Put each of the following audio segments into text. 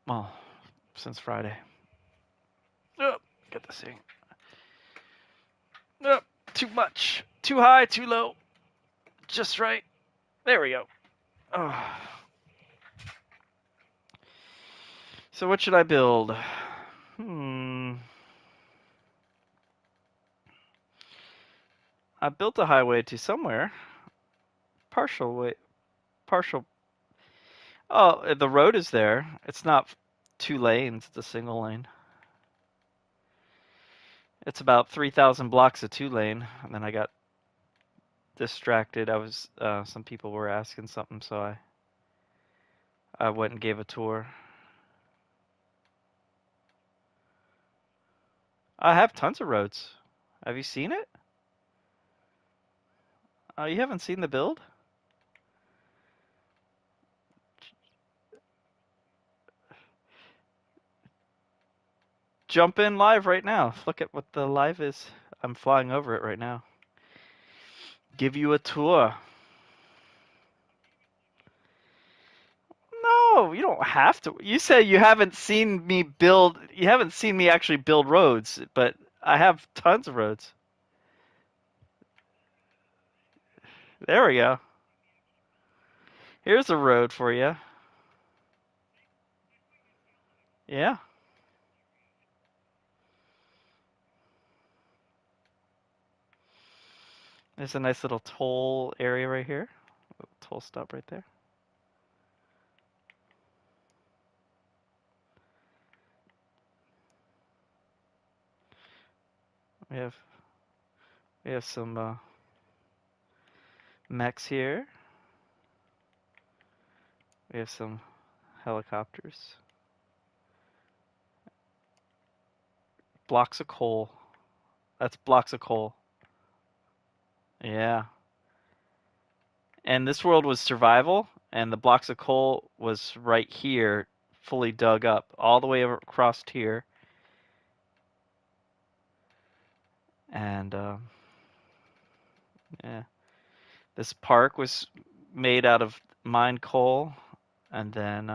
Well, since Friday. Oh, get this thing. Oh, too much. Too high, too low. Just right. There we go. Oh. So what should I build? I built a highway to somewhere. Partial way. Partial. Oh, the road is there. It's not 2 lanes. It's a single lane. It's about 3,000 blocks of 2 lane, and then I got distracted. Some people were asking something, so I went and gave a tour. I have tons of roads. Have you seen it? Oh, you haven't seen the build? Jump in live right now. Look at what the live is. I'm flying over it right now. Give you a tour. No, you don't have to. You say you haven't seen me build. You haven't seen me actually build roads, but I have tons of roads. There we go. Here's a road for you. Yeah. There's a nice little toll area right here. Toll stop right there. We have some mechs here. We have some helicopters. Blocks of coal. That's blocks of coal. Yeah. And this world was survival, and the blocks of coal was right here, fully dug up, all the way across here. And yeah, this park was made out of mined coal, and then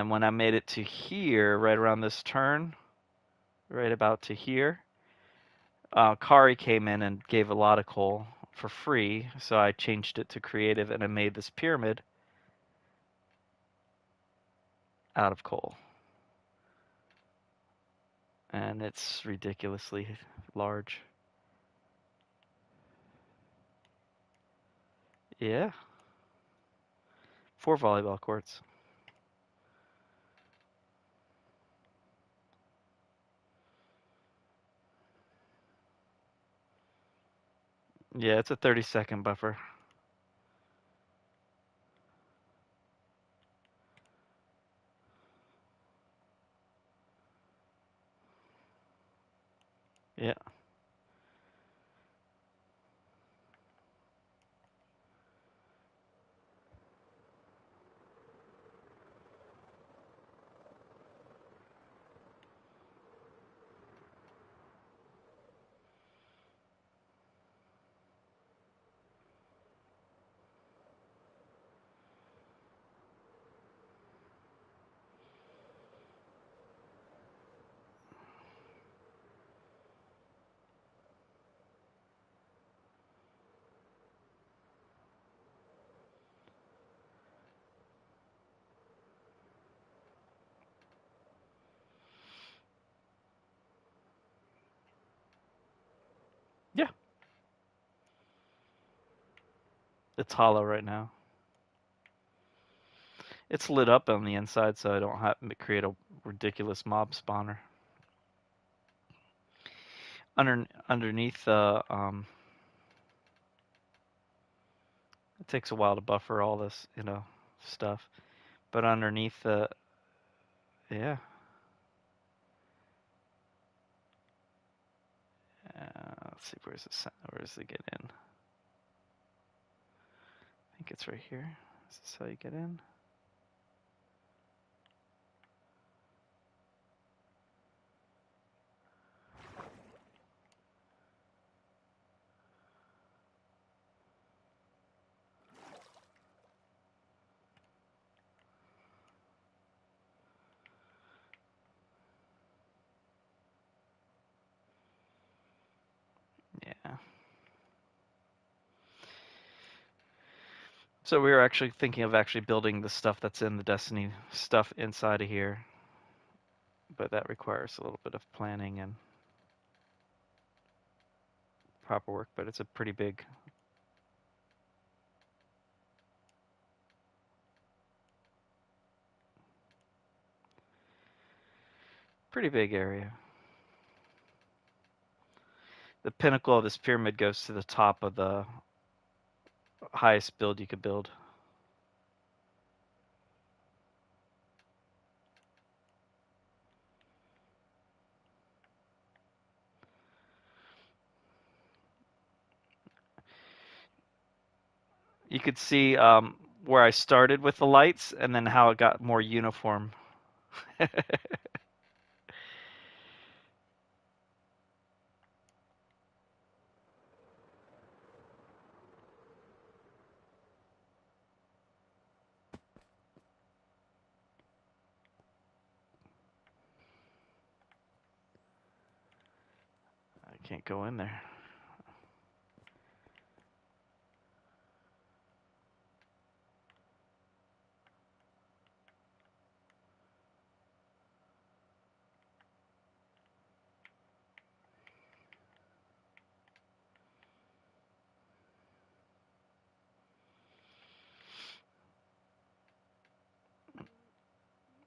when I made it to here, right around this turn, right about to here, Kari came in and gave a lot of coal for free, so I changed it to creative and I made this pyramid out of coal. And it's ridiculously large. Yeah. 4 volleyball courts. Yeah, it's a 30-second buffer. Yeah. Yeah. It's hollow right now. It's lit up on the inside, so I don't have to create a ridiculous mob spawner. Underneath it takes a while to buffer all this, stuff. But underneath yeah. Let's see, where does it get in? I think it's right here. Is this how you get in? So we were actually thinking of actually building the stuff that's in the Destiny stuff inside of here, but that requires a little bit of planning and proper work, but it's a pretty big area. The pinnacle of this pyramid goes to the top of the highest build you could build. You could see where I started with the lights and then how it got more uniform. I can't go in there.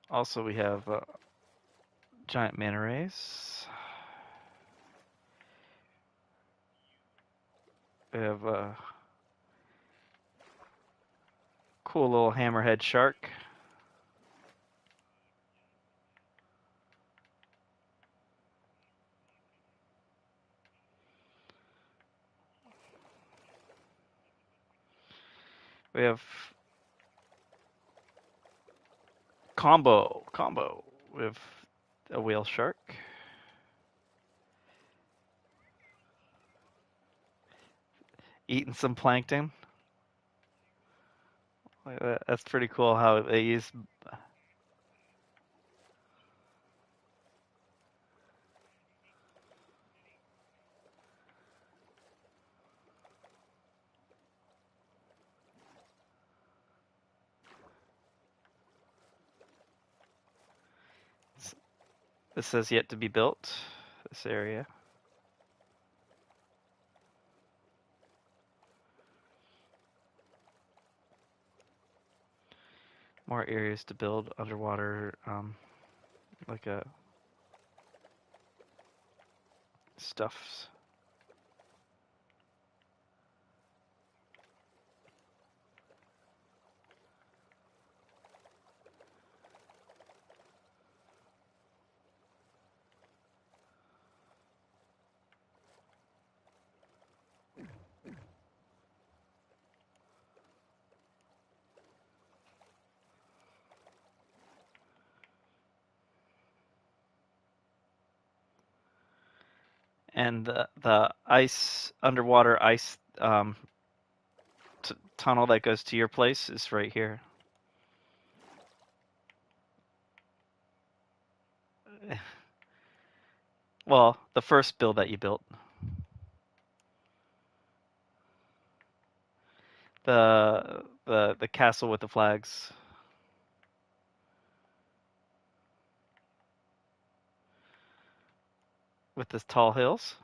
Also, we have giant manta rays. We have a cool little hammerhead shark. We have combo. We have a whale shark. Eating some plankton. That's pretty cool how they use. This says yet to be built. This area. More areas to build underwater, like a stuffs. And the ice underwater ice tunnel that goes to your place is right here. Well, the first build that you built. The castle with the flags. With the tall hills.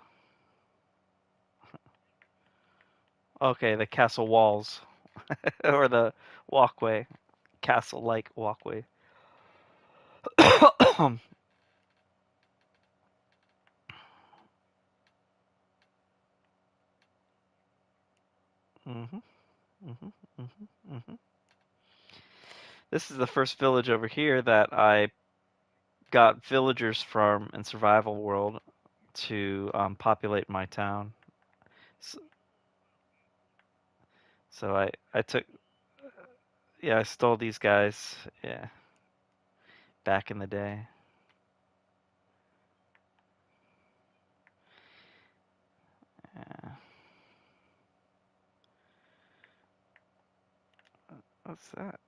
Okay, the castle walls. Or the walkway. Castle-like walkway. Mhm. Mhm. Mhm. Mhm. This is the first village over here that I got villagers from in Survival World to populate my town. So, so I took, yeah, I stole these guys, yeah, back in the day. Yeah. What's that?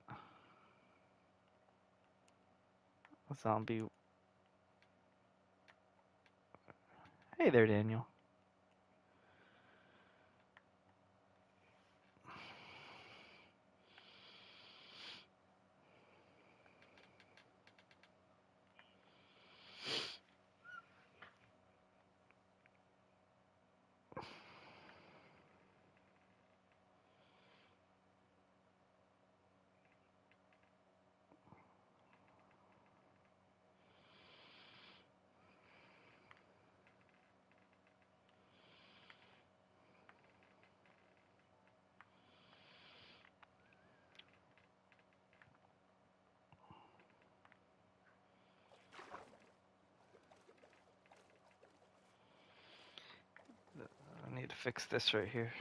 A zombie. Hey there, Daniel. fix this right here.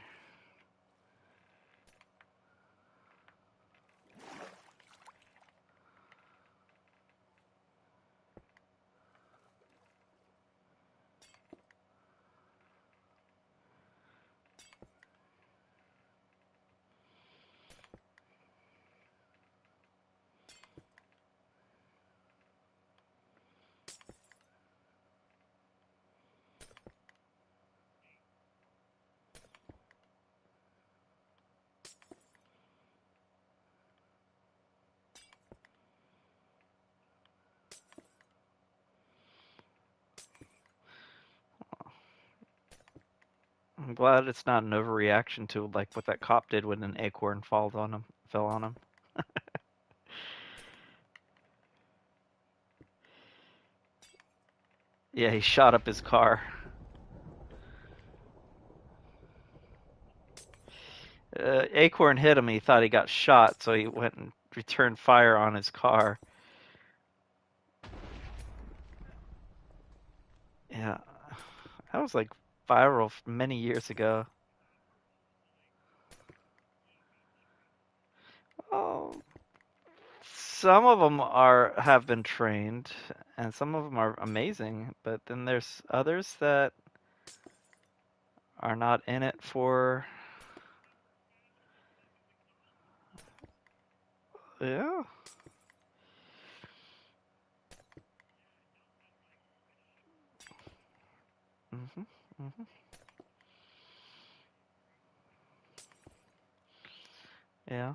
I'm glad it's not an overreaction to like what that cop did when an acorn fell on him. Yeah, he shot up his car. Acorn hit him. He thought he got shot, so he went and returned fire on his car. Yeah, that was like viral many years ago. Oh, some of them have been trained, and some of them are amazing. But then there's others that are not in it for. Yeah. Mhm. Mhm. Yeah.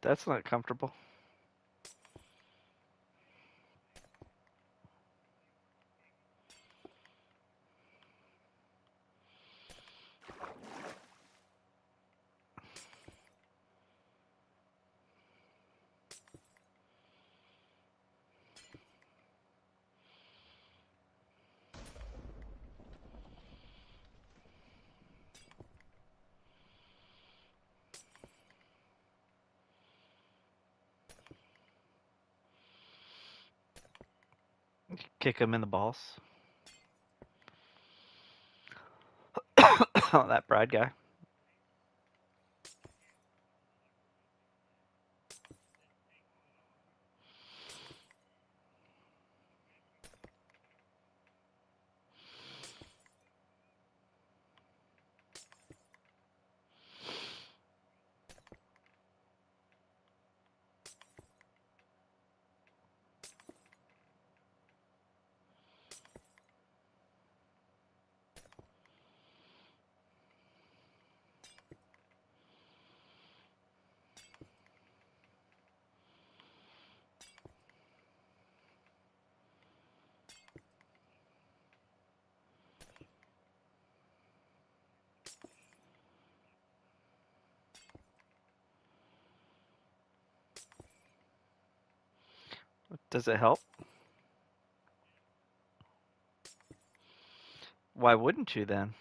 That's not comfortable. Kick him in the balls. Oh, that Brad guy. Does it help? Why wouldn't you then?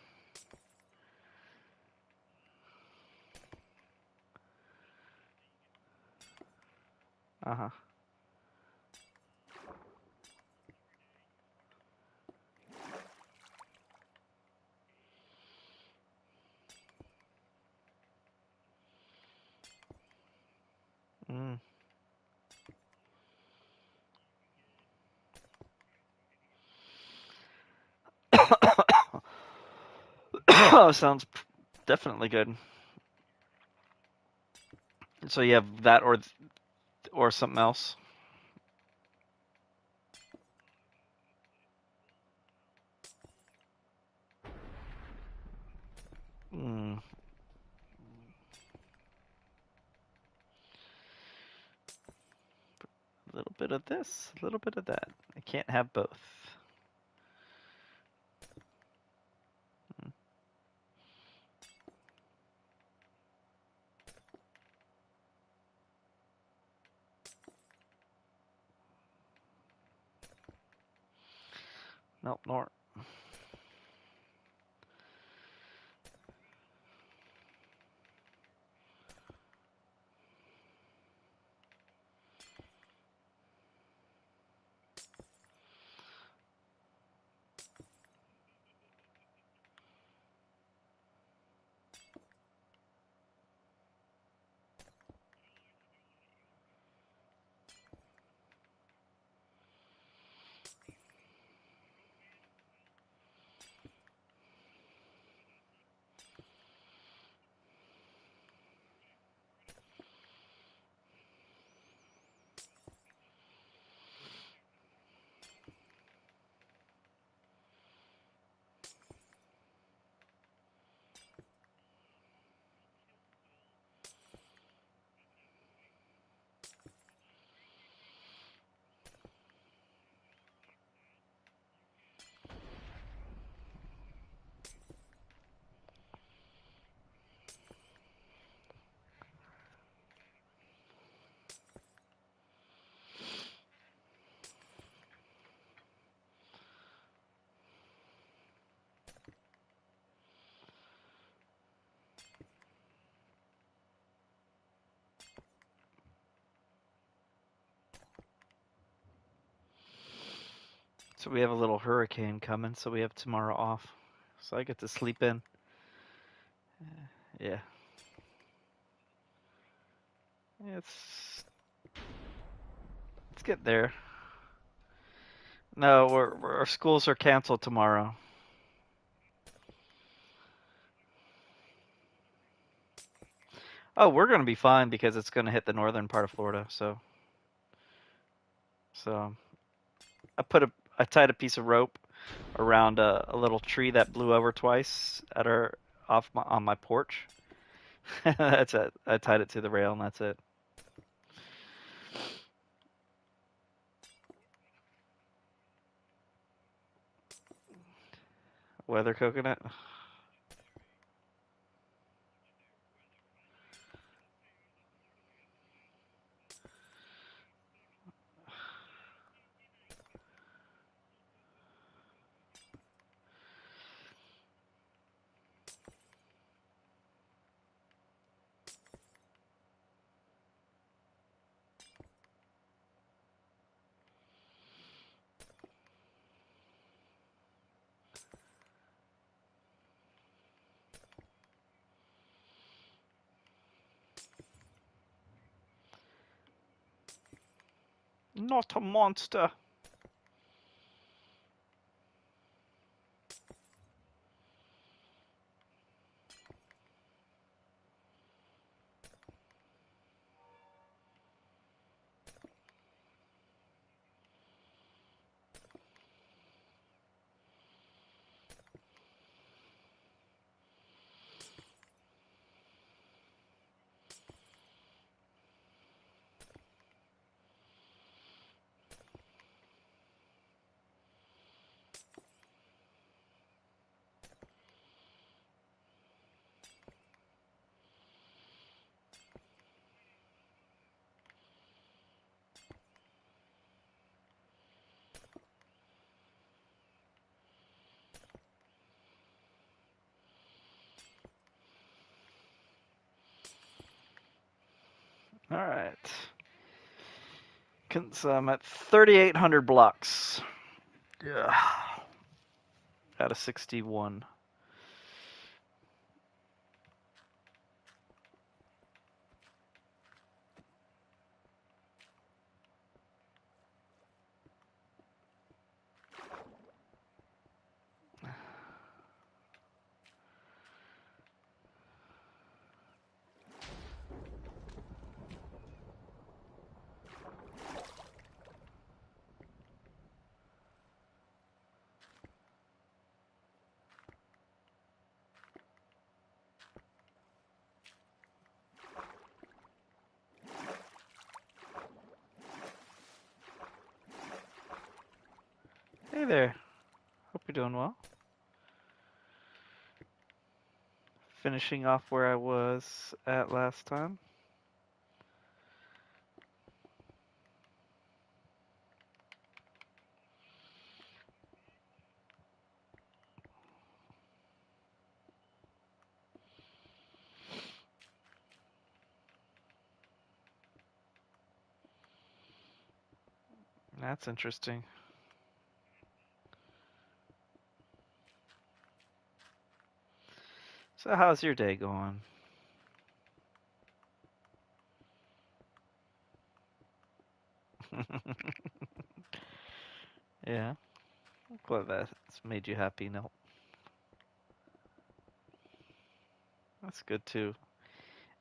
Uh huh. Mm. Oh, sounds definitely good. So you have that or something else. Mm. A little bit of this, a little bit of that. can't have both. Nope, nor. So we have a little hurricane coming, so we have tomorrow off. So I get to sleep in. Yeah. Let's get there. No, our schools are canceled tomorrow. Oh, we're gonna be fine because it's gonna hit the northern part of Florida. So I tied a piece of rope around a little tree that blew over twice on my porch. That's it. I tied it to the rail and that's it. Weather coconut. Not a monster. All right. So I'm at 3,800 blocks. Yeah. Out of 61. Hey there. Hope you're doing well. Finishing off where I was at last time. That's interesting. So how's your day going? Yeah, glad that's made you happy. No, that's good too.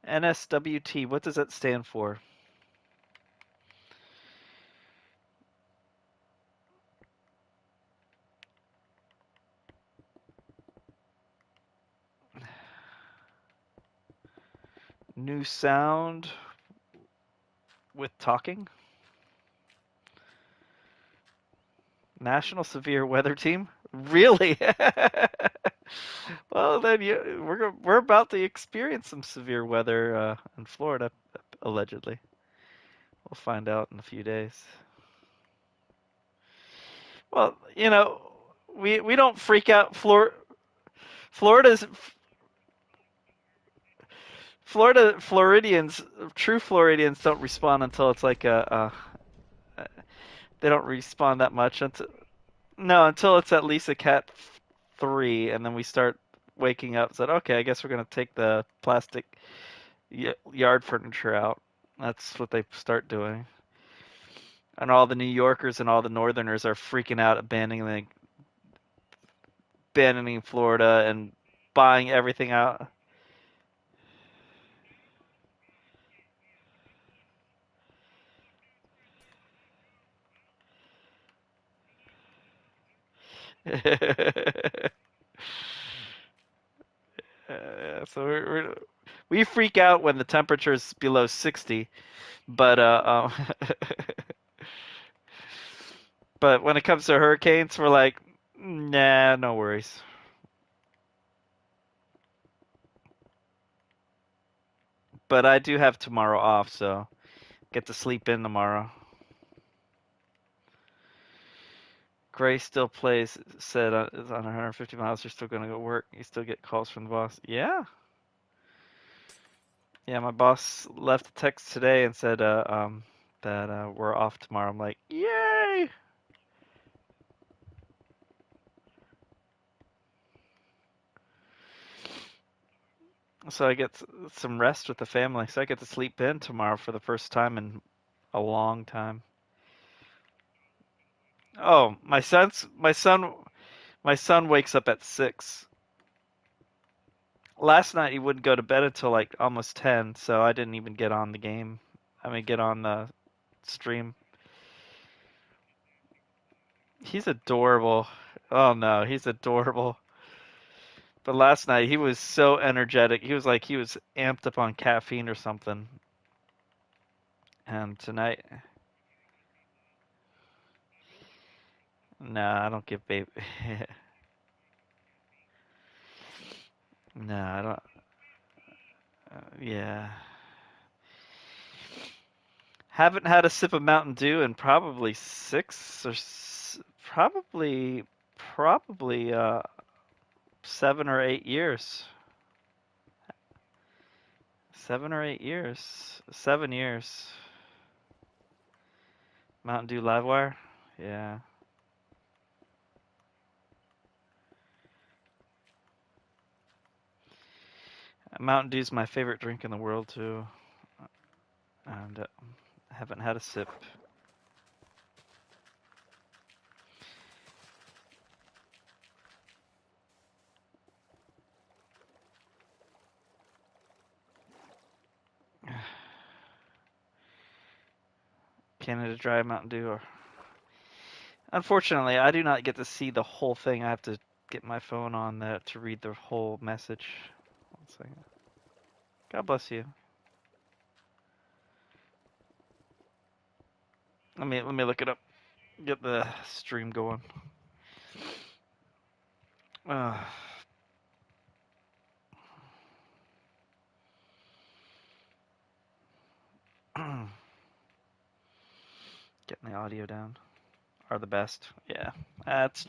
NSWT, what does that stand for? New sound with talking? National Severe Weather Team? Really? Well, then we're about to experience some severe weather in Florida, allegedly. We'll find out in a few days. Well, we don't freak out. Florida's Floridians, true Floridians don't respond until it's like they don't respond that much until no, until it's at least a cat 3, and then we start waking up. Said, okay, I guess we're gonna take the plastic yard furniture out. That's what they start doing. And all the New Yorkers and all the Northerners are freaking out, abandoning Florida and buying everything out. So we freak out when the temperature's below 60, but but when it comes to hurricanes, we're like, nah, no worries. But I do have tomorrow off, so get to sleep in tomorrow. Gray still plays, said is on 150 miles. You're still gonna go work. You still get calls from the boss. Yeah, yeah. My boss left a text today and said that we're off tomorrow. I'm like, yay! So I get some rest with the family. So I get to sleep in tomorrow for the first time in a long time. Oh, my son wakes up at 6. Last night he wouldn't go to bed until like almost 10, so I didn't even get on the game. I mean, get on the stream. He's adorable. Oh no, he's adorable. But last night he was so energetic. He was like he was amped up on caffeine or something. And tonight, nah, I don't give baby. Nah, I don't. Yeah. Haven't had a sip of Mountain Dew in probably probably 7 or 8 years. 7 or 8 years. 7 years. Mountain Dew Livewire. Yeah. Mountain Dew's my favorite drink in the world too, and haven't had a sip. Canada Dry Mountain Dew. Unfortunately, I do not get to see the whole thing. I have to get my phone on that to read the whole message. 1 second. God bless you. Let me look it up. Get the stream going. Uh, getting the audio down are the best. Yeah, that's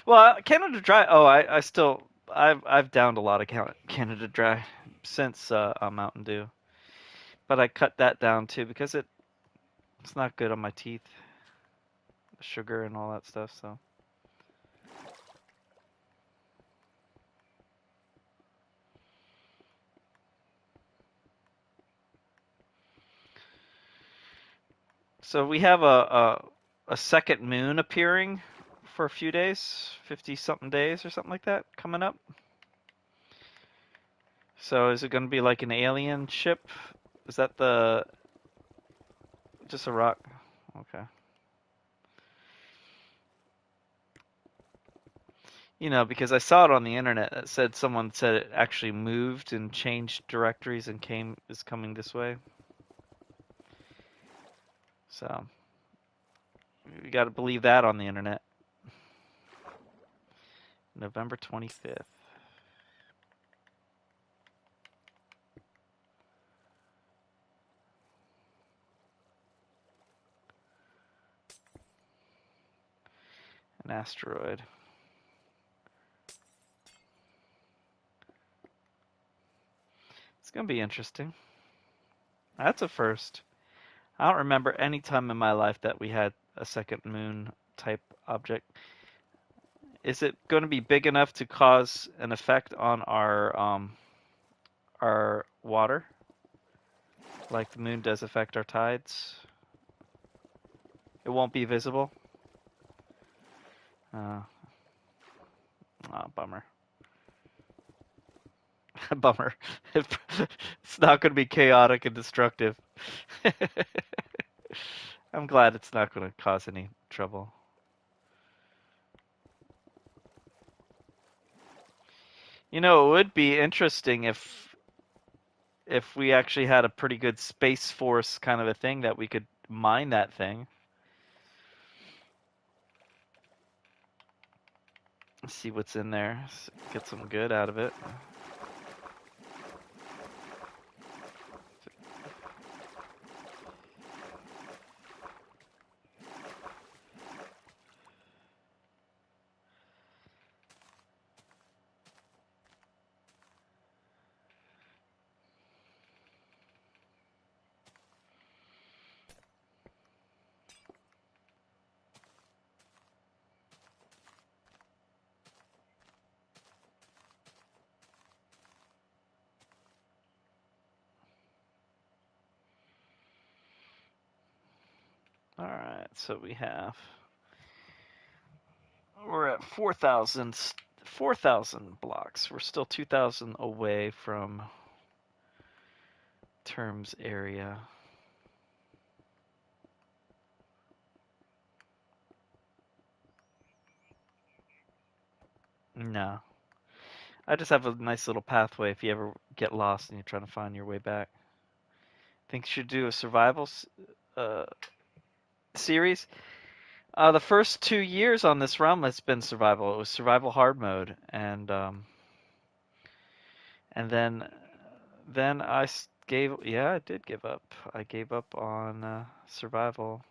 well. Canada Dry. Oh, I still I've downed a lot of Canada Dry since Mountain Dew, but I cut that down too because it's not good on my teeth, the sugar and all that stuff. So we have a second moon appearing for a few days, 50 something days or something like that coming up. So is it going to be like an alien ship? Is that the just a rock? Okay. You know, because I saw it on the internet that said someone said it actually moved and changed directories and is coming this way. So you got to believe that on the internet. November 25th. An asteroid. It's going to be interesting. That's a first. I don't remember any time in my life that we had a second moon type object. Is it going to be big enough to cause an effect on our water, like the moon does affect our tides? It won't be visible. Uh, bummer. Bummer. It's not going to be chaotic and destructive. I'm glad it's not going to cause any trouble. You know, it would be interesting if we actually had a pretty good Space Force kind of a thing that we could mine that thing. See what's in there. Get some good out of it. All right, so we're at 4,000 blocks. We're still 2,000 away from terms area. No. I just have a nice little pathway if you ever get lost and you're trying to find your way back. Think you should do a survival uh, series. The first 2 years on this realm has been survival. It was survival hard mode, and then yeah, I did give up. I gave up on survival.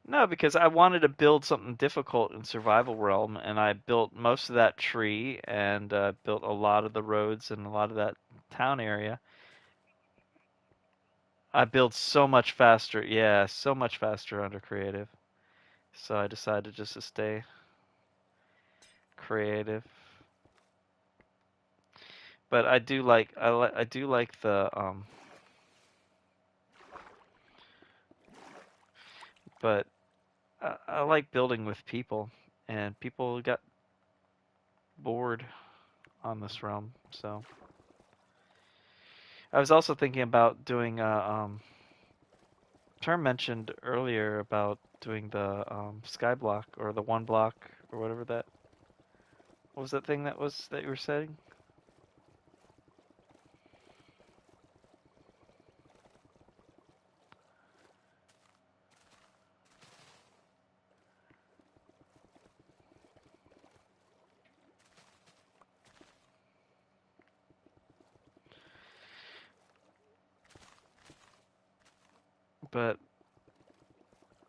No, because I wanted to build something difficult in survival realm, and I built most of that tree and built a lot of the roads and a lot of that town area. I built so much faster. Yeah, so much faster under creative. So I decided just to stay creative. But I do like the but I like building with people, and people got bored on this realm. So I was also thinking about doing Term mentioned earlier about doing the sky block or the one block or whatever that. What was that thing that you were saying? But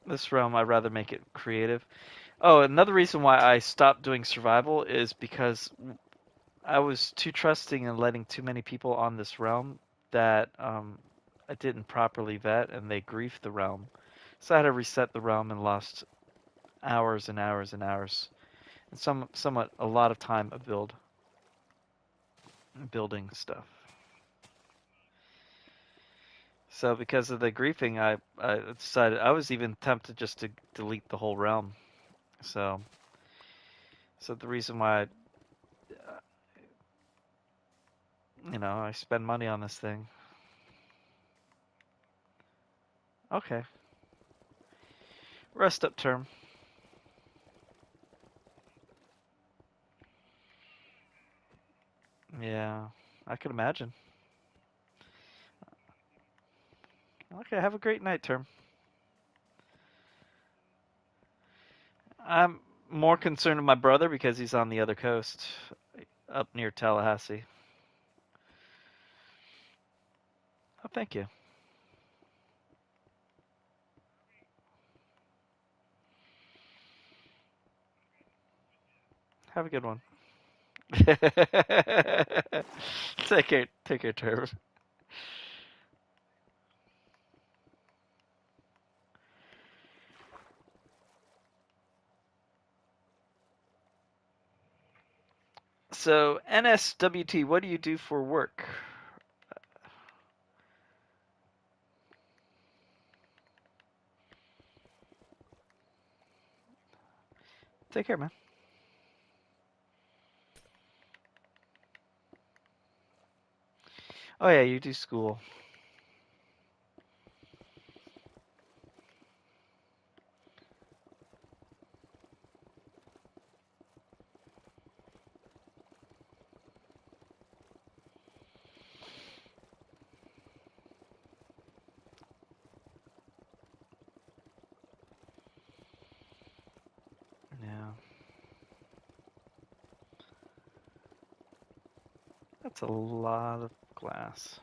this realm, I'd rather make it creative. Oh, another reason why I stopped doing survival is because I was too trusting and letting too many people on this realm that I didn't properly vet, and they griefed the realm. So I had to reset the realm and lost hours and hours and hours, and somewhat a lot of time of building stuff. So because of the griefing, I decided I was even tempted just to delete the whole realm. So the reason why I spend money on this thing. Okay, rest up term. Yeah, I could imagine. Okay, have a great night, term. I'm more concerned with my brother because he's on the other coast, up near Tallahassee. Oh, thank you. Have a good one. Take care, term. So, NSWT, what do you do for work? Take care, man. Oh yeah, you do school. Yeah, that's a lot of glass.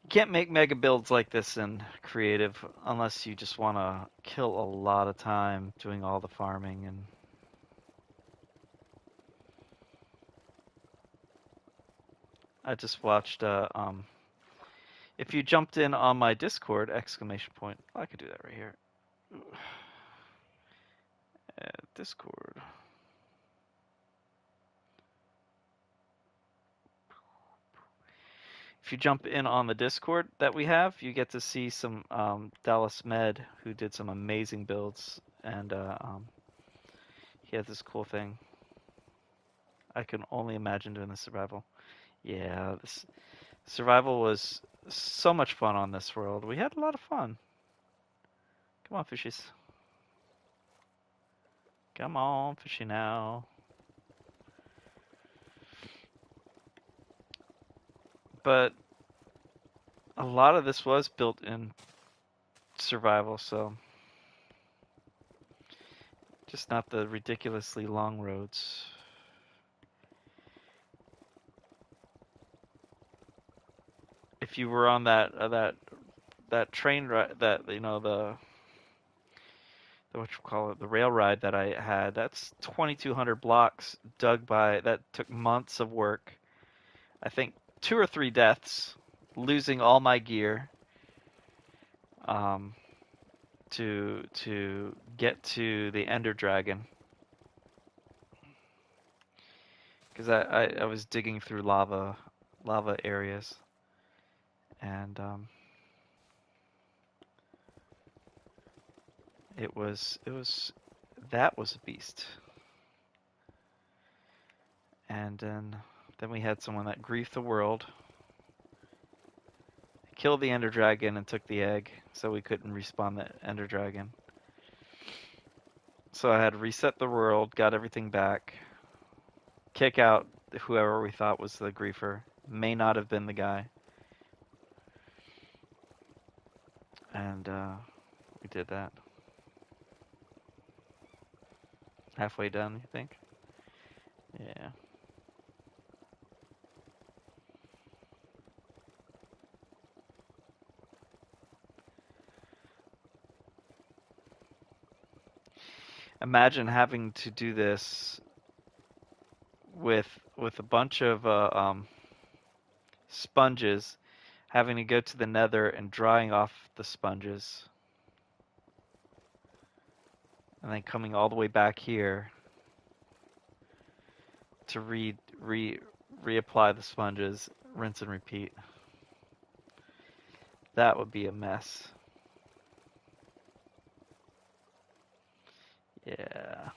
You can't make mega builds like this in creative unless you just want to kill a lot of time doing all the farming. And I just watched if you jumped in on my Discord, exclamation point. Oh, I could do that right here. Discord. If you jump in on the Discord that we have, you get to see some Dallas Med who did some amazing builds, and he had this cool thing. I can only imagine doing the survival. Yeah, this survival was so much fun on this world. We had a lot of fun. Come on, fishies. Come on, fishy now. But a lot of this was built in survival, so just not the ridiculously long roads. If you were on that train ride, that the what you call it, the rail ride that I had, that's 2,200 blocks dug by. That took months of work. I think 2 or 3 deaths, losing all my gear, um, to get to the Ender Dragon, because I was digging through lava areas, and it was that was a beast. And then we had someone that griefed the world, killed the Ender Dragon, and took the egg, so we couldn't respawn the Ender Dragon. So I had to reset the world, got everything back, kick out whoever we thought was the griefer. May not have been the guy. And we did that. Halfway done, you think? Yeah. Imagine having to do this with a bunch of sponges, having to go to the nether and drying off the sponges, and then coming all the way back here to reapply the sponges, rinse and repeat. That would be a mess. Yeah.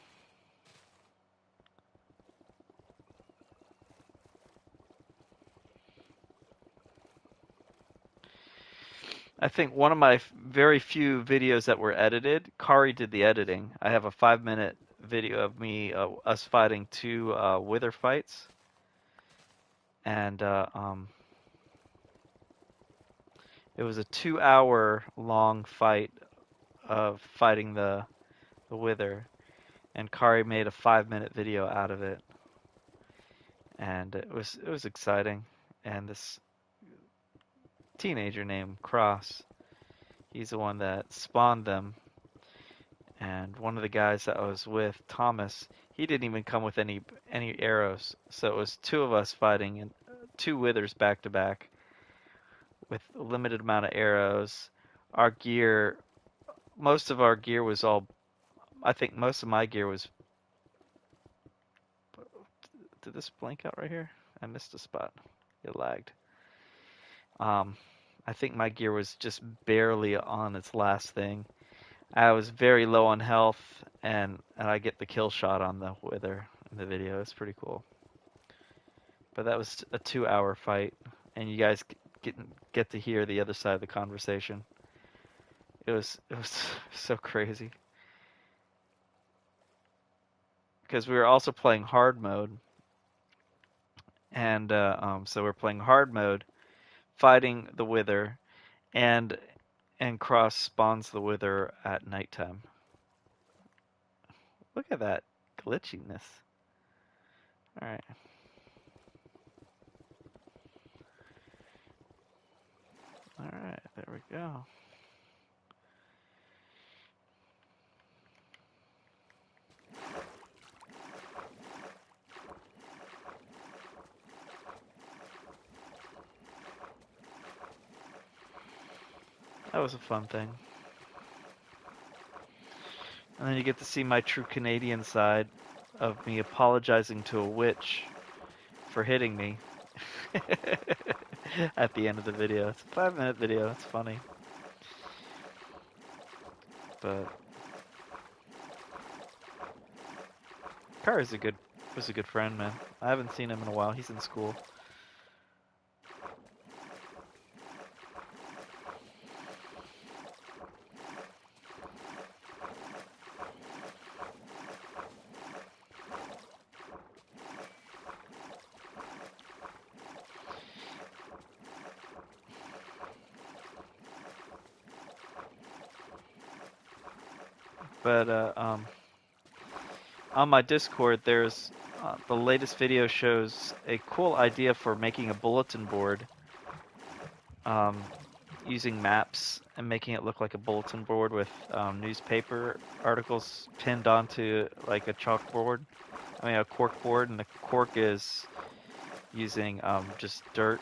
I think one of my very few videos that were edited, Kari did the editing. I have a 5-minute video of me, us fighting two wither fights, and it was a 2-hour long fight of fighting the wither, and Kari made a 5-minute video out of it, and it was exciting. And this teenager named Cross, he's the one that spawned them. And one of the guys that I was with, Thomas, he didn't even come with any arrows. So it was two of us fighting and two withers back to back with a limited amount of arrows. Our gear, most of our gear was all, I think most of my gear was, did this blink out right here? I missed a spot. It lagged. I think my gear was just barely on its last thing. I was very low on health, and I get the kill shot on the wither in the video. It's pretty cool. But that was a 2-hour fight, and you guys get to hear the other side of the conversation. It was so crazy because we were also playing hard mode, and so we're playing hard mode, fighting the wither, and Cross spawns the wither at nighttime. Look at that glitchiness. All right. All right, there we go. That was a fun thing. And then you get to see my true Canadian side of me apologizing to a witch for hitting me at the end of the video. It's a 5-minute video. It's funny. But Car is was a good friend, man. I haven't seen him in a while. He's in school. But on my Discord, there's the latest video shows a cool idea for making a bulletin board using maps and making it look like a bulletin board with newspaper articles pinned onto like a chalkboard. I mean a cork board, and the cork is using just dirt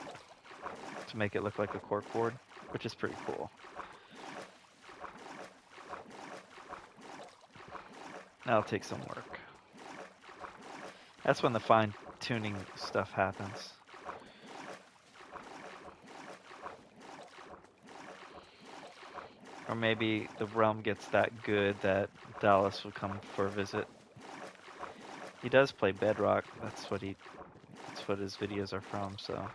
to make it look like a cork board, which is pretty cool. That'll take some work. That's when the fine-tuning stuff happens. Or maybe the realm gets that good that Dallas will come for a visit. He does play Bedrock. That's what his videos are from, so.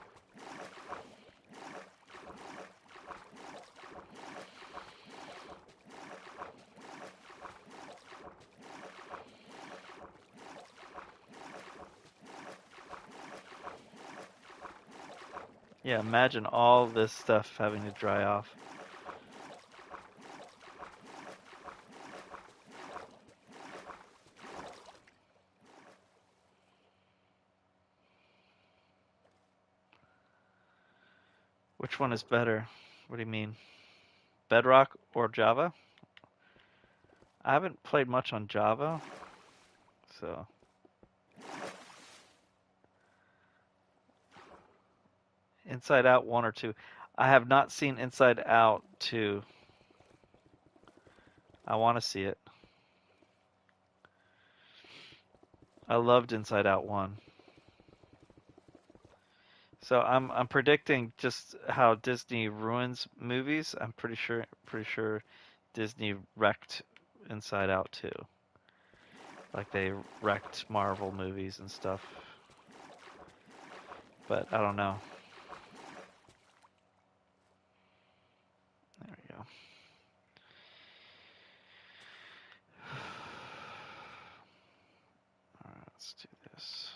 Yeah, imagine all this stuff having to dry off. Which one is better? What do you mean? Bedrock or Java? I haven't played much on Java, so Inside Out 1 or 2. I have not seen Inside Out 2. I want to see it. I loved Inside Out 1. So I'm predicting just how Disney ruins movies. I'm pretty sure Disney wrecked Inside Out 2. Like they wrecked Marvel movies and stuff. But I don't know. There we go. All right, let's do this.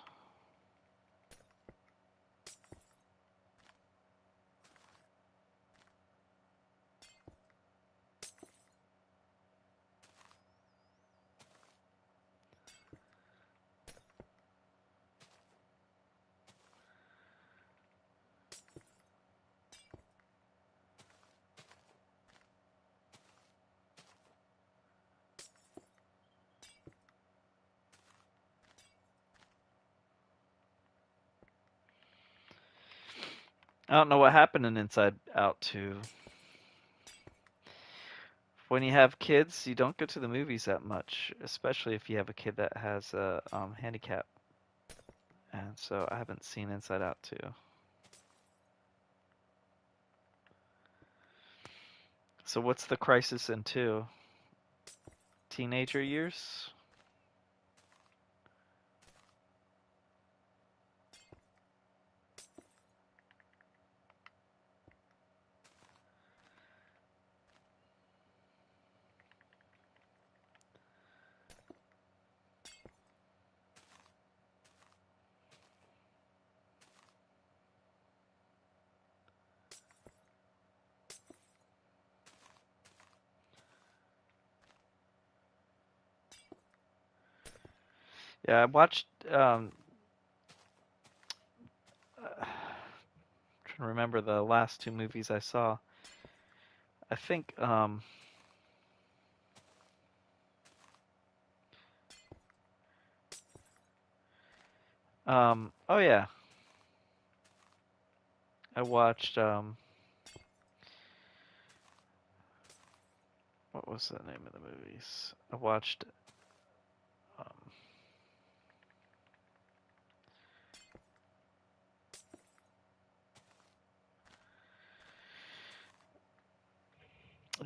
I don't know what happened in Inside Out 2. When you have kids, you don't go to the movies that much, especially if you have a kid that has a handicap. And so I haven't seen Inside Out 2. So what's the crisis in 2? Teenager years? Yeah, I watched. Trying to remember the last two movies I saw. I think. Oh yeah, I watched. What was the name of the movies? I watched. Um,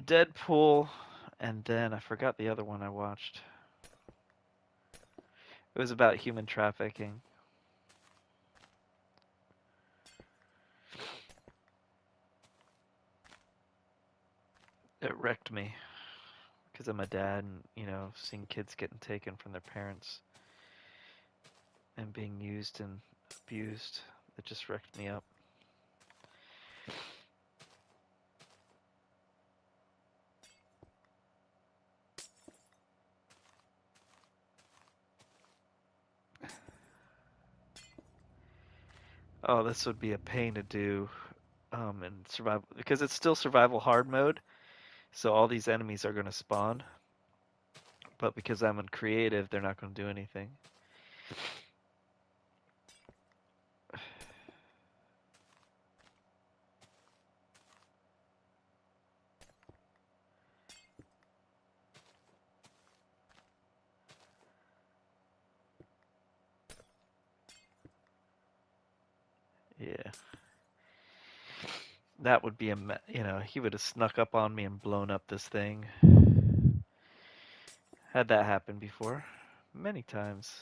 Deadpool, and then I forgot the other one I watched. It was about human trafficking. It wrecked me because I'm a dad, and seeing kids getting taken from their parents and being used and abused. It just wrecked me up. Oh, this would be a pain to do in survival because it's still survival hard mode. So all these enemies are going to spawn, but because I'm in creative, they're not going to do anything. Yeah, that would be he would have snuck up on me and blown up this thing. Had that happen before, many times.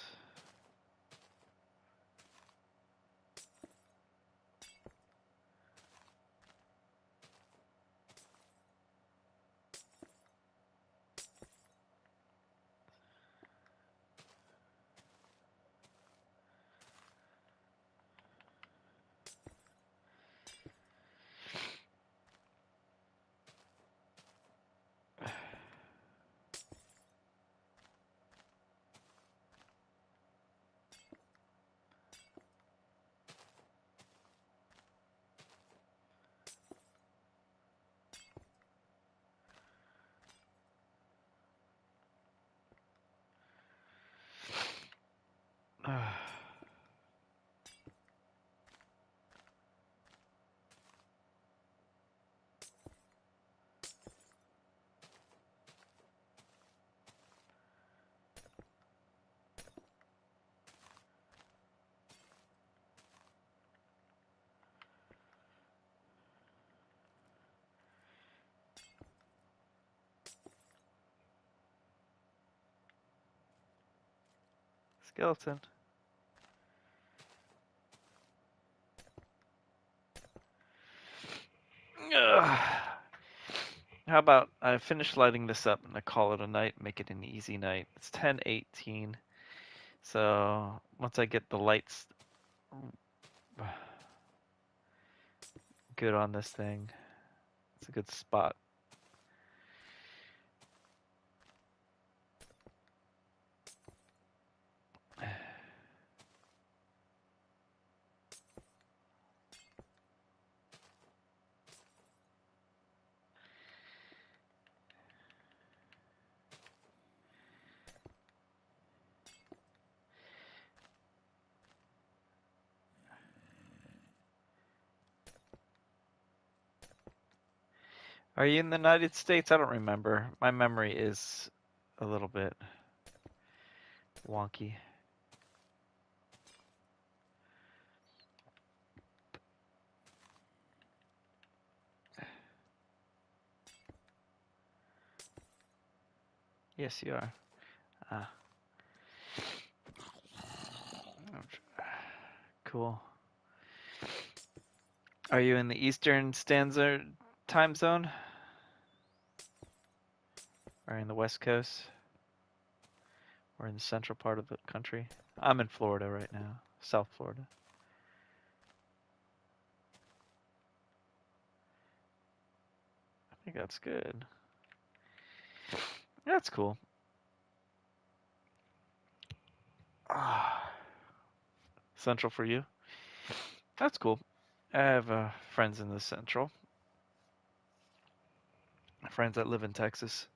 Skeleton. Ugh. How about I finish lighting this up and I call it a night, make it an easy night. It's 10:18. So once I get the lights good on this thing, it's a good spot. Are you in the United States? I don't remember. My memory is a little bit wonky. Yes, you are. Ah. Cool. Are you in the Eastern Stanza time zone? Or in the West Coast? Or in the central part of the country? I'm in Florida right now. South Florida. I think that's good. That's cool. Central for you? That's cool. I have friends in the Central. Friends that live in Texas.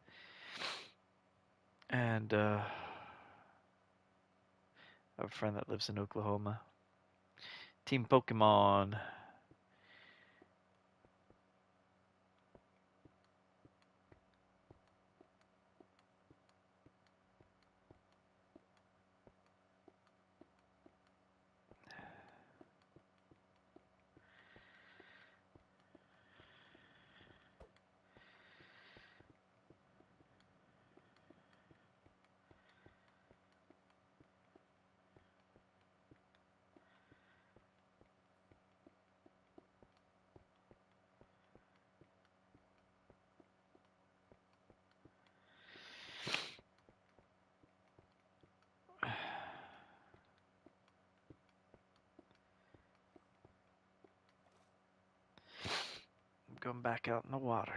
And I have a friend that lives in Oklahoma. Team Pokemon. I'm going back out in the water.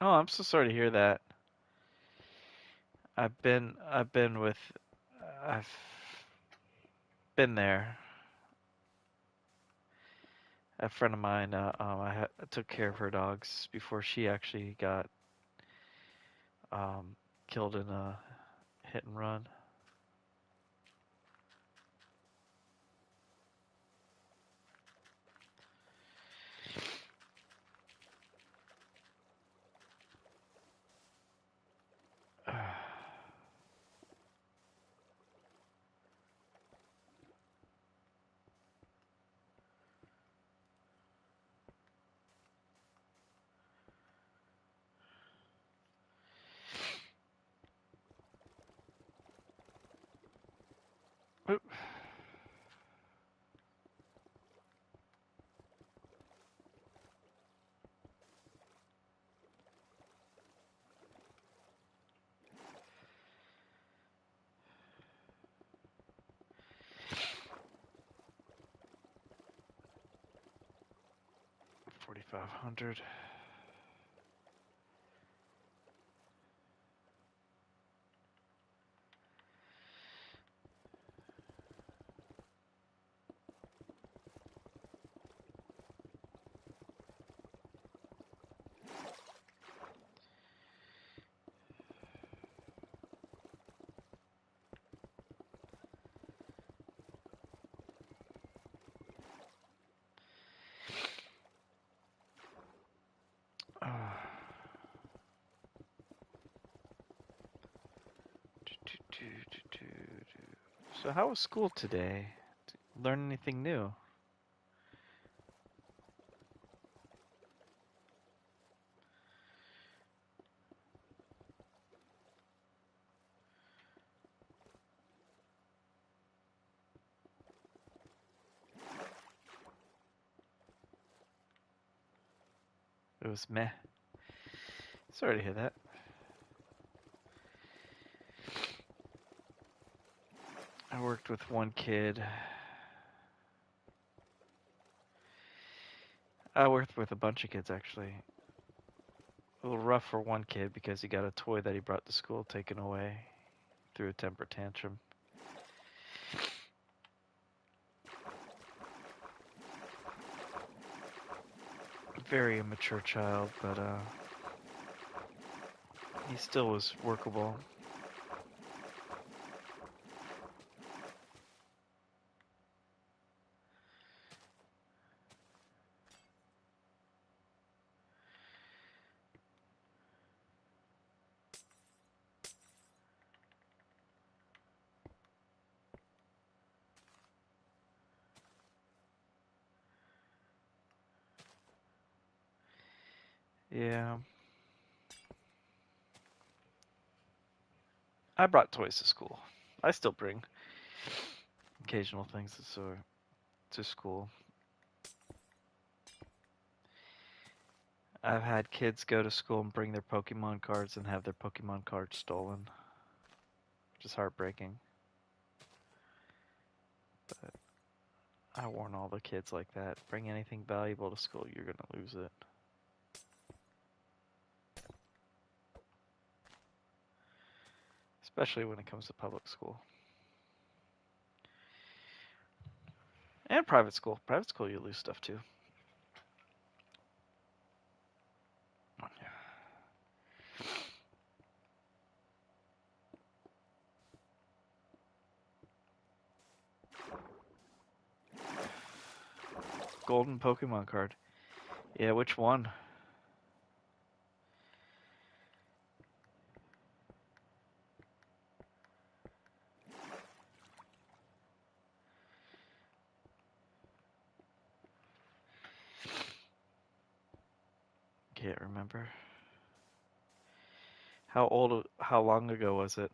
Oh, I'm so sorry to hear that. I've been with, I've been there. A friend of mine, I took care of her dogs before she actually got killed in a hit and run. Oop. $4,500. So how was school today? Learn anything new? It was meh. Sorry to hear that. I worked with one kid. I worked with a bunch of kids actually. A little rough for one kid because he got a toy that he brought to school taken away through a temper tantrum. Very immature child, but he still was workable. Yeah. I brought toys to school. I still bring occasional things to school. I've had kids go to school and bring their Pokemon cards and have their Pokemon cards stolen, which is heartbreaking. But I warn all the kids like that. Bring anything valuable to school, you're going to lose it. Especially when it comes to public school. And private school. Private school, you lose stuff too. Golden Pokemon card. Yeah, which one? Can't remember. How long ago was it?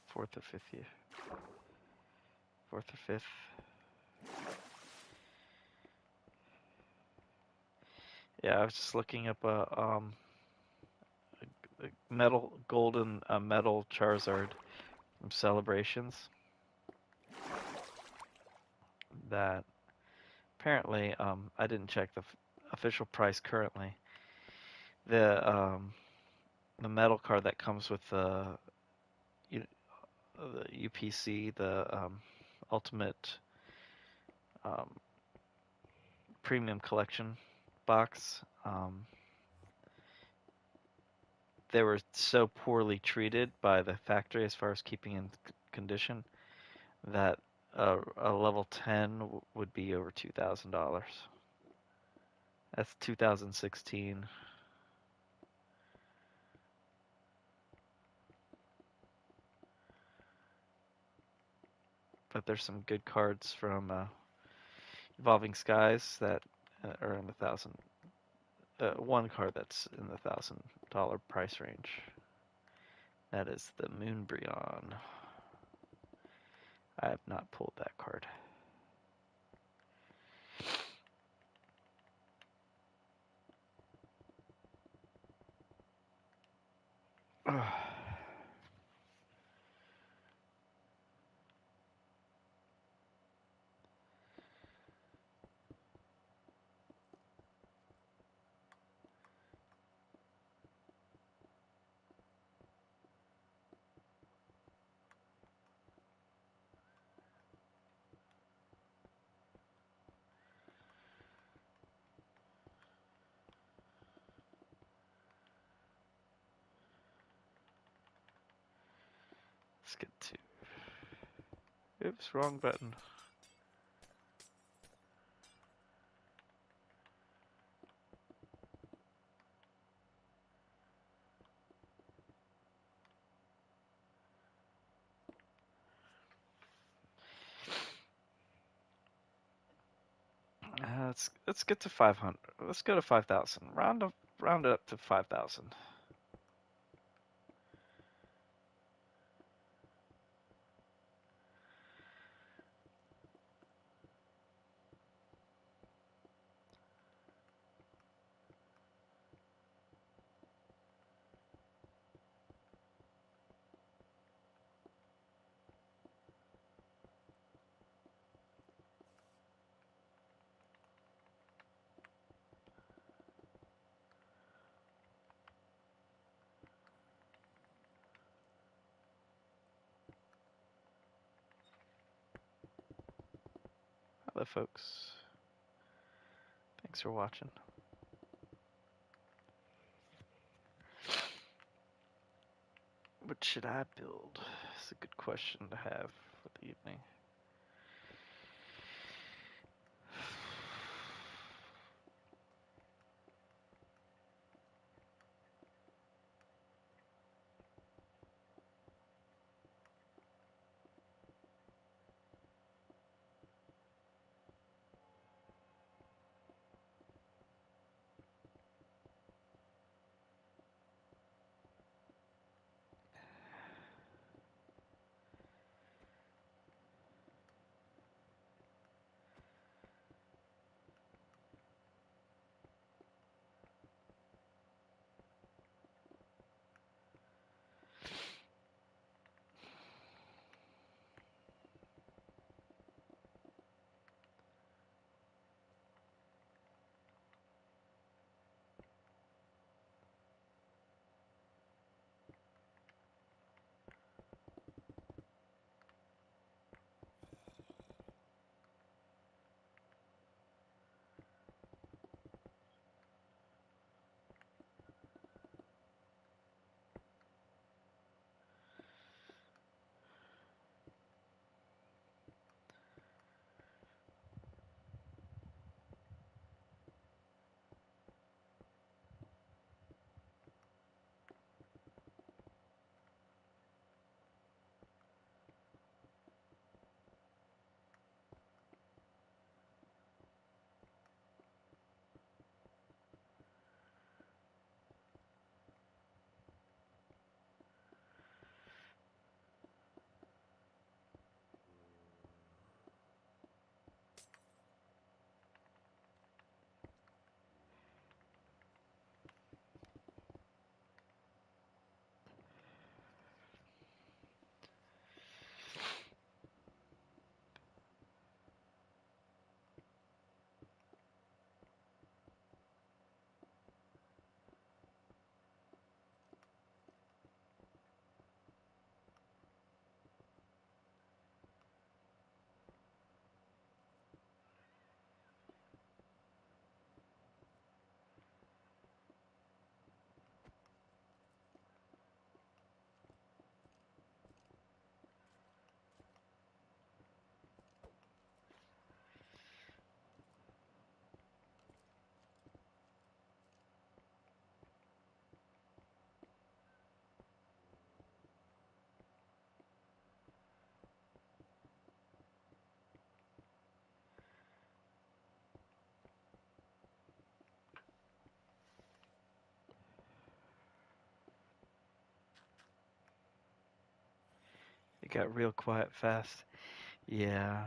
Fourth or fifth year? Fourth or fifth? Yeah, I was just looking up a metal golden metal Charizard from Celebrations. That apparently I didn't check the official price currently. The metal card that comes with the UPC, the Ultimate um, Premium Collection box. They were so poorly treated by the factory as far as keeping in condition that a level 10 would be over $2,000. That's 2016. But there's some good cards from Evolving Skies that are in the thousand. One card that's in the $1,000 price range. That is the Moonbreon. I have not pulled that card. Let's get to. Oops, wrong button. let's get to 500. Let's go to 5,000. Round it up to 5,000. Hello, folks. Thanks for watching. What should I build? It's a good question to have for the evening. It got real quiet fast. Yeah.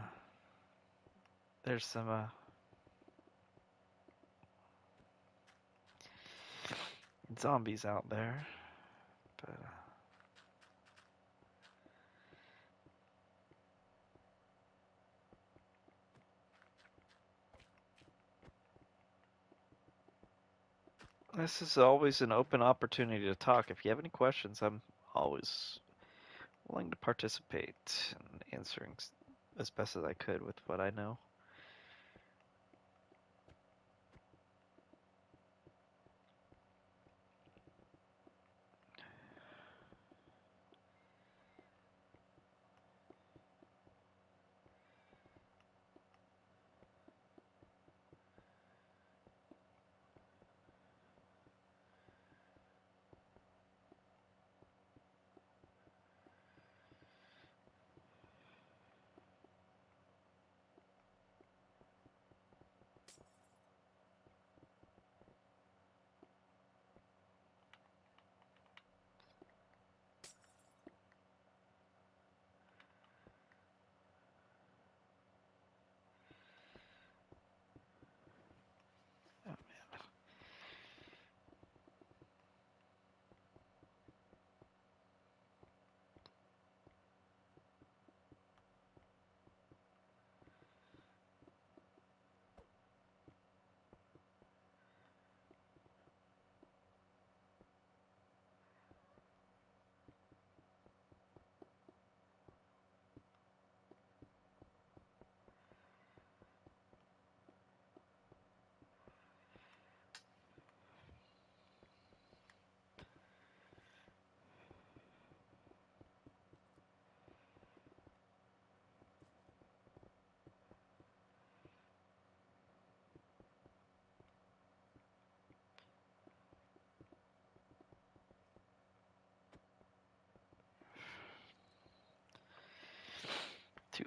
There's some zombies out there, but this is always an open opportunity to talk. If you have any questions, I'm always willing to participate in answering as best as I could with what I know.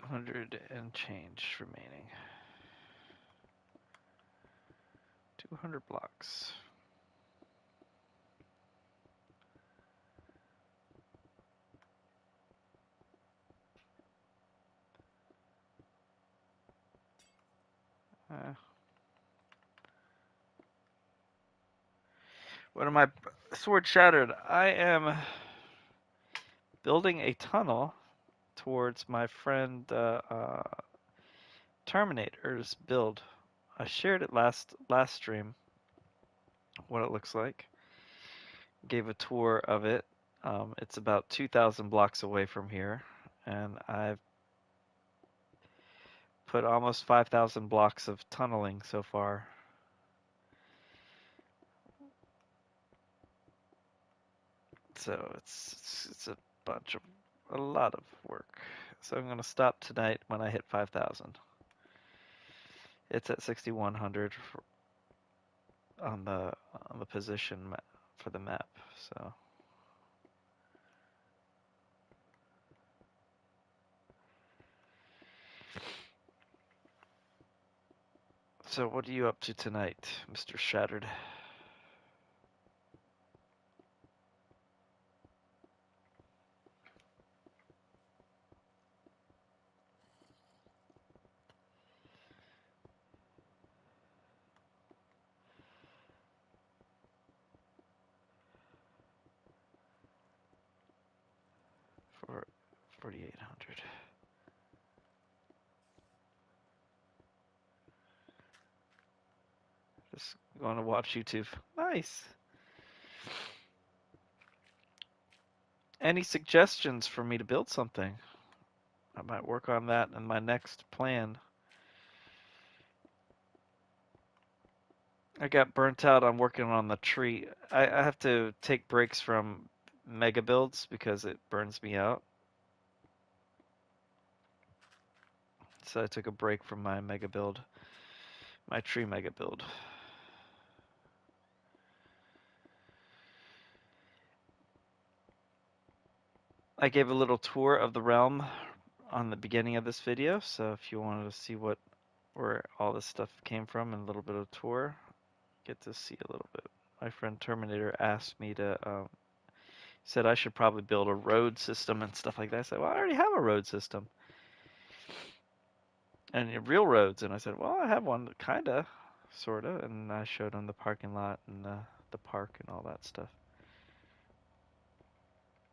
200 and change remaining. 200 blocks. What am I? Sword shattered. I am building a tunnel towards my friend Terminator's build. I shared it last stream. What it looks like. Gave a tour of it. It's about 2,000 blocks away from here, and I've put almost 5,000 blocks of tunneling so far. So it's a lot of work. So I'm gonna stop tonight when I hit 5,000. It's at 6,100 on the position for the map. So what are you up to tonight, Mr. Shattered? For 4,800. Just going to watch YouTube. Nice. Any suggestions for me to build something? I might work on that in my next plan. I got burnt out on working on the tree. I have to take breaks from mega builds because it burns me out. So I took a break from my mega build, my tree mega build. I gave a little tour of the realm on the beginning of this video, so if you wanted to see where all this stuff came from and a little bit of tour, get to see a little bit. My friend Terminator asked me to, said I should probably build a road system and stuff like that. I said, well, I already have a road system. And real roads. And I said, well, I have one, kinda, sorta. And I showed him the parking lot and the park and all that stuff.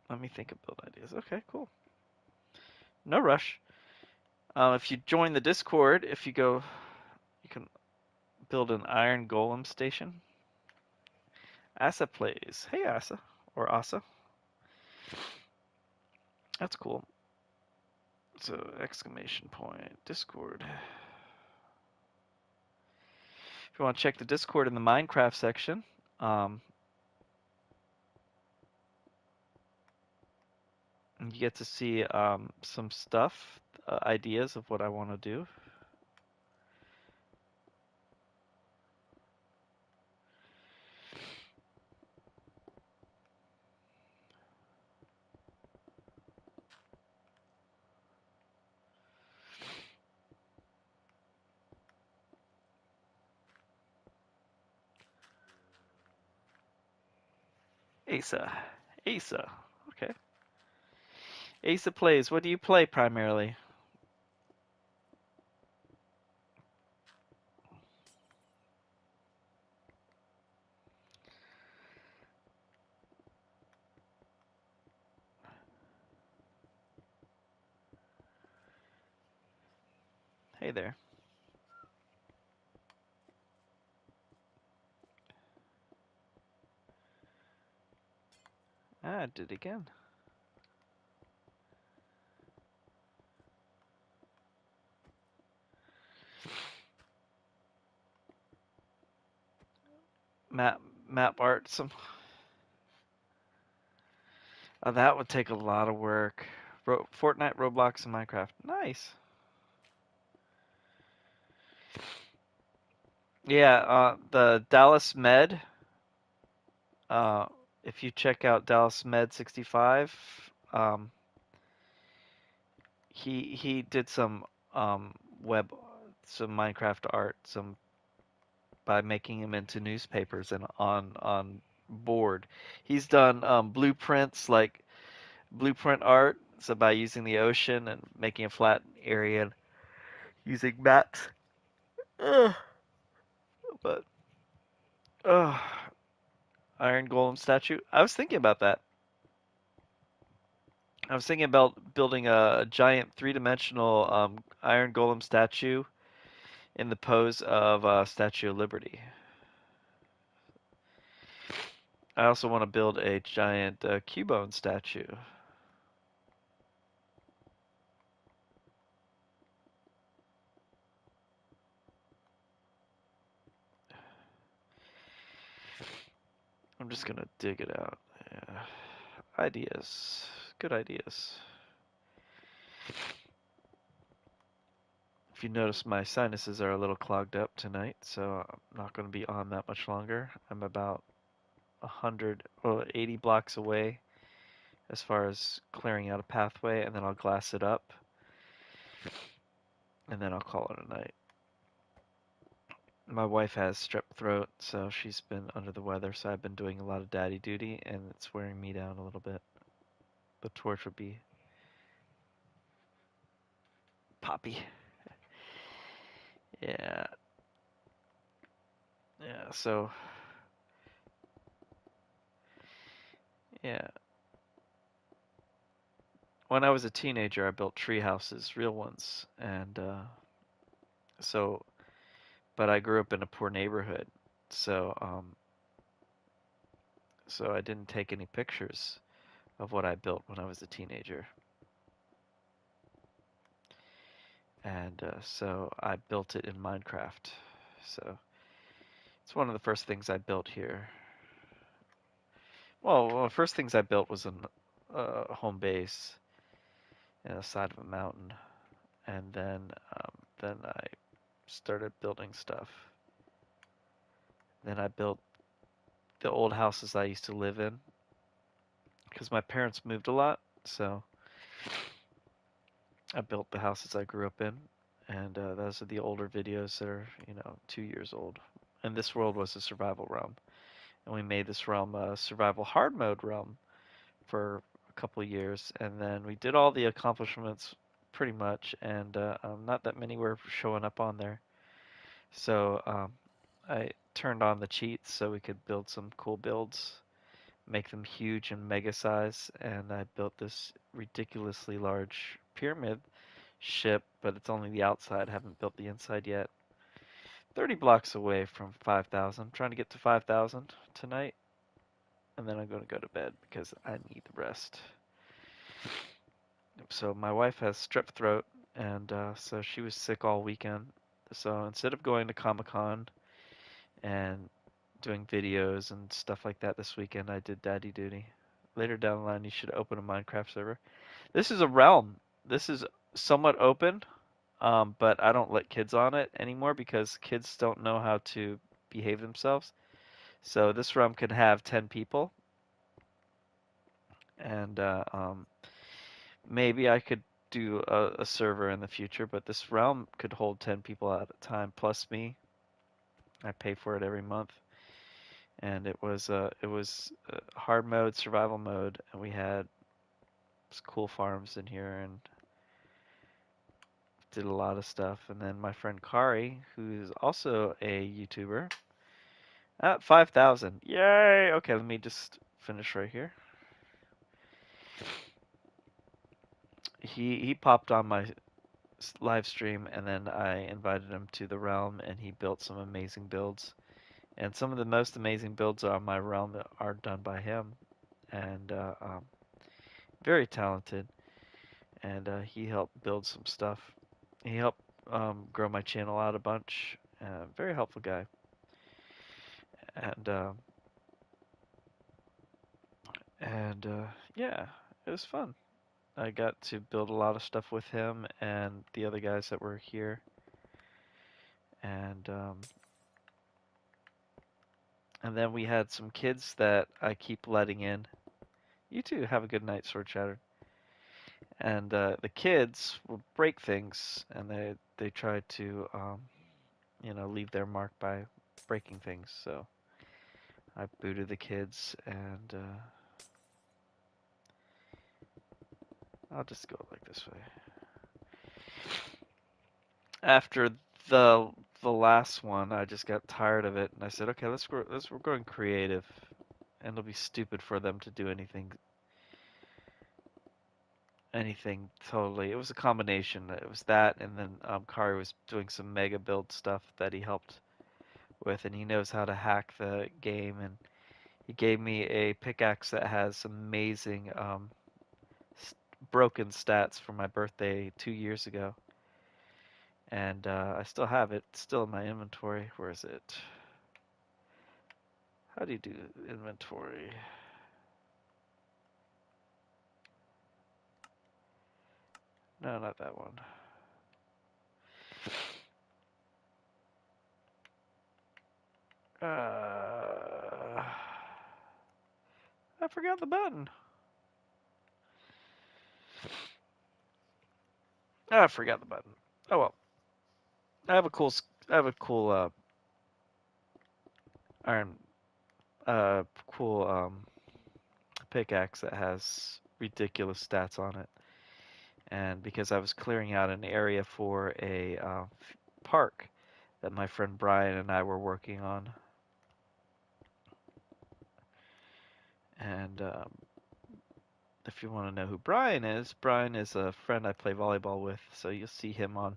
Let me think of build ideas. Okay, cool. No rush. If you join the Discord, you can build an iron golem station. Asa plays. Hey, Asa. Or Asa. That's cool. So, exclamation point, Discord. If you want to check the Discord in the Minecraft section, you get to see some stuff, ideas of what I want to do. Asa. Okay. Asa plays. What do you play primarily? Hey there. I did it again. Map art. That would take a lot of work. Fortnite, Roblox, and Minecraft. Nice. Yeah, the Dallas Med. If you check out Dallas Med 65, he did some web, some Minecraft art, some by making them into newspapers and on board. He's done blueprints like blueprint art, so by using the ocean and making a flat area using maps. Ugh, but ugh, Iron Golem statue. I was thinking about that. I was thinking about building a giant three-dimensional Iron Golem statue in the pose of Statue of Liberty. I also want to build a giant Cubone statue. I'm just gonna dig it out. Yeah. Ideas. Good ideas. If you notice, my sinuses are a little clogged up tonight, so I'm not going to be on that much longer. I'm about 80 blocks away as far as clearing out a pathway, and then I'll glass it up, and then I'll call it a night. My wife has strep throat, so she's been under the weather, so I've been doing a lot of daddy duty, and it's wearing me down a little bit. The torch would be Poppy. Yeah. Yeah, so, yeah. When I was a teenager, I built tree houses, real ones, and so, but I grew up in a poor neighborhood, so so I didn't take any pictures of what I built when I was a teenager, and so I built it in Minecraft. So it's one of the first things I built here. Well, one of the first things I built was a home base on the side of a mountain, and then I started building stuff. Then I built the old houses I used to live in because my parents moved a lot, so I built the houses I grew up in, and those are the older videos that are, 2 years old. And this world was a survival realm, and we made this realm a survival hard mode realm for a couple of years, and then we did all the accomplishments pretty much, and not that many were showing up on there. So I turned on the cheats so we could build some cool builds, make them huge and mega size, and I built this ridiculously large pyramid ship, but it's only the outside. Haven't built the inside yet. 30 blocks away from 5,000. I'm trying to get to 5,000 tonight, and then I'm going to go to bed because I need the rest. So my wife has strep throat, and so she was sick all weekend. So instead of going to Comic-Con and doing videos and stuff like that this weekend, I did daddy duty. Later down the line, you should open a Minecraft server. This is a realm. This is somewhat open, but I don't let kids on it anymore because kids don't know how to behave themselves. So this realm could have 10 people, and maybe I could do a server in the future, but this realm could hold 10 people at a time plus me. I pay for it every month, and it was hard mode, survival mode, and we had cool farms in here and did a lot of stuff. And then my friend Kari, who's also a YouTuber, at 5,000. Yay! Okay, let me just finish right here. He popped on my live stream, and then I invited him to the realm, and he built some amazing builds. And some of the most amazing builds on my realm that are done by him, and very talented. And he helped build some stuff. He helped grow my channel out a bunch. Very helpful guy. And yeah, it was fun. I got to build a lot of stuff with him and the other guys that were here. And then we had some kids that I keep letting in. You too have a good night, Sword Chatter. And the kids will break things, and they try to leave their mark by breaking things. So I booted the kids, and I'll just go like this way. After the the last one, I just got tired of it, and I said, okay, we're going creative, and it'll be stupid for them to do anything totally. It was a combination. It was that, and then Kari was doing some mega build stuff that he helped with, and he knows how to hack the game, and he gave me a pickaxe that has amazing broken stats for my birthday 2 years ago, and I still have it, still in my inventory. Where is it? How do you do inventory? No, not that one. I forgot the button. I forgot the button. Oh well. I have a cool. I have a cool iron. Cool pickaxe that has ridiculous stats on it. And because I was clearing out an area for a park that my friend Brian and I were working on, and if you want to know who Brian is a friend I play volleyball with. So you'll see him on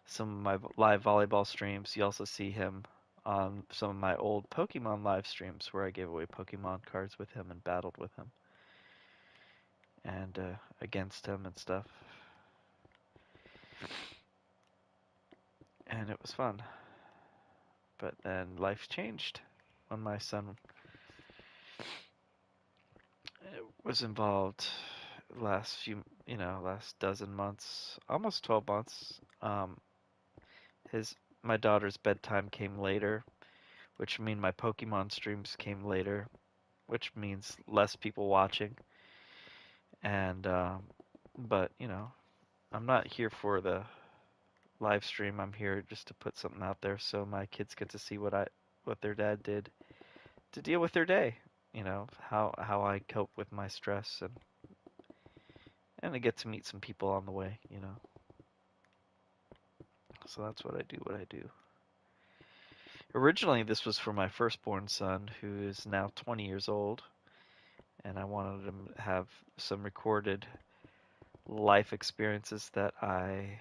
some of my live volleyball streams. You also see him on some of my old Pokemon live streams where I gave away Pokemon cards with him and battled with him and against him and stuff. And it was fun. But then life changed when my son was involved last dozen months, almost 12 months. His my daughter's bedtime came later, which means my Pokemon streams came later, which means less people watching. And but I'm not here for the live stream. I'm here just to put something out there so my kids get to see what their dad did to deal with their day. How I cope with my stress and to get to meet some people on the way. So that's what I do. What I do. Originally, this was for my firstborn son, who is now 20 years old, and I wanted him to have some recorded life experiences that I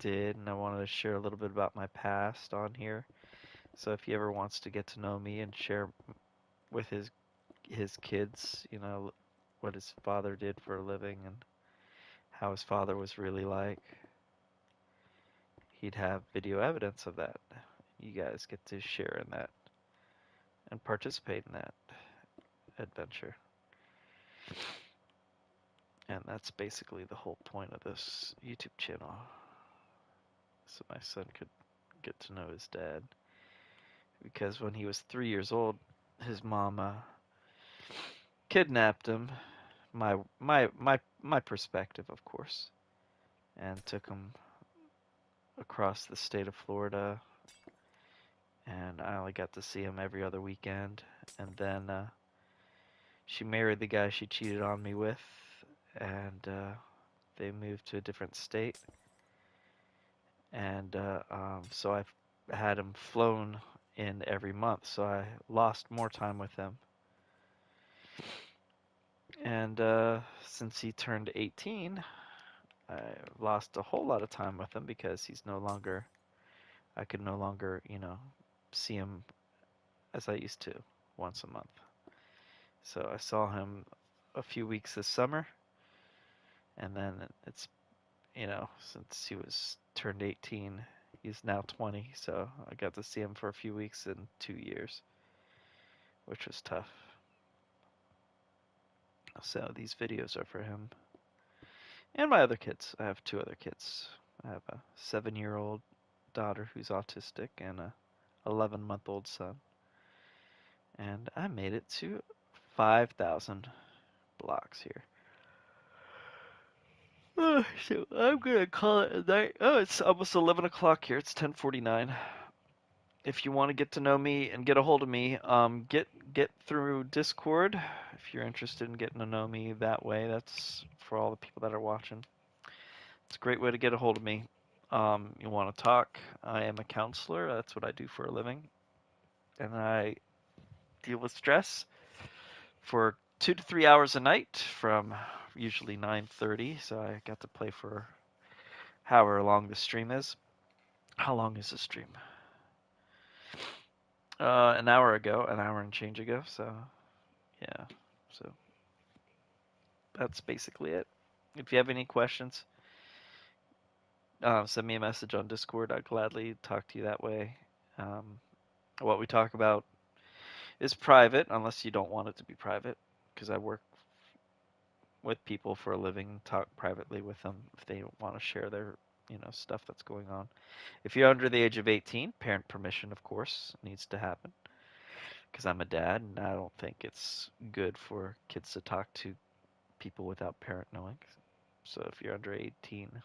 did, and I wanted to share a little bit about my past on here. So if he ever wants to get to know me and share with his kids, what his father did for a living and how his father was really like, he'd have video evidence of that. You guys get to share in that and participate in that adventure. And that's basically the whole point of this YouTube channel. So my son could get to know his dad. Because when he was 3 years old, his mom kidnapped him. My perspective, of course, and took him across the state of Florida. And I only got to see him every other weekend. And then she married the guy she cheated on me with, and they moved to a different state. And so I've had him flown in every month, so I lost more time with him. And since he turned 18, I lost a whole lot of time with him because I could no longer, see him as I used to once a month. So I saw him a few weeks this summer, and then it's, since he was turned 18, he's now 20, so I got to see him for a few weeks in 2 years, which was tough. So these videos are for him. And my other kids. I have two other kids. I have a 7-year-old daughter who's autistic and a 11-month-old son. And I made it to 5,000 blocks here. So I'm gonna call it a night. Oh, it's almost 11 o'clock here. It's 10:49. If you want to get to know me and get a hold of me, get through Discord. If you're interested in getting to know me that way, that's for all the people that are watching. It's a great way to get a hold of me. You want to talk? I am a counselor. That's what I do for a living, and I deal with stress for 2 to 3 hours a night from usually 9:30. So I got to play for however long the stream is. How long is the stream? An hour ago, an hour and change ago. So yeah, so that's basically it. If you have any questions, send me a message on Discord. I'd gladly talk to you that way. Um, what we talk about is private, unless you don't want it to be private, because I work with people for a living, talk privately with them if they want to share their, stuff that's going on. If you're under the age of 18, parent permission, of course, needs to happen, because I'm a dad, and I don't think it's good for kids to talk to people without parent knowing. So if you're under 18,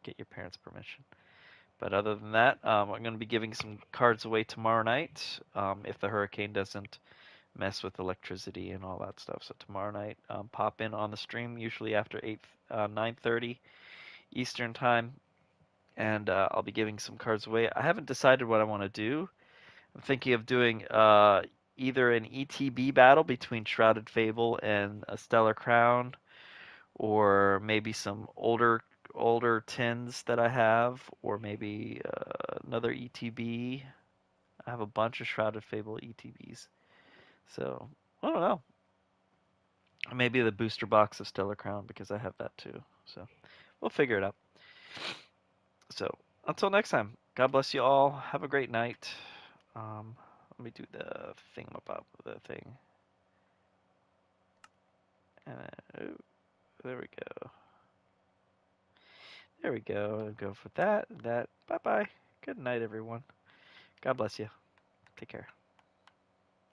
get your parents' permission. But other than that, I'm going to be giving some cards away tomorrow night if the hurricane doesn't mess with electricity and all that stuff. So tomorrow night, pop in on the stream, usually after 9:30 Eastern time, and I'll be giving some cards away. I haven't decided what I want to do. I'm thinking of doing either an ETB battle between Shrouded Fable and a Stellar Crown, or maybe some older tins that I have, or maybe another ETB. I have a bunch of Shrouded Fable ETBs, so I don't know. Maybe the booster box of Stellar Crown because I have that too. So we'll figure it out. So until next time, God bless you all. Have a great night. Let me do the thingamabob, the thing. Oh, there we go. There we go. Go for that. That. Bye bye. Good night, everyone. God bless you. Take care.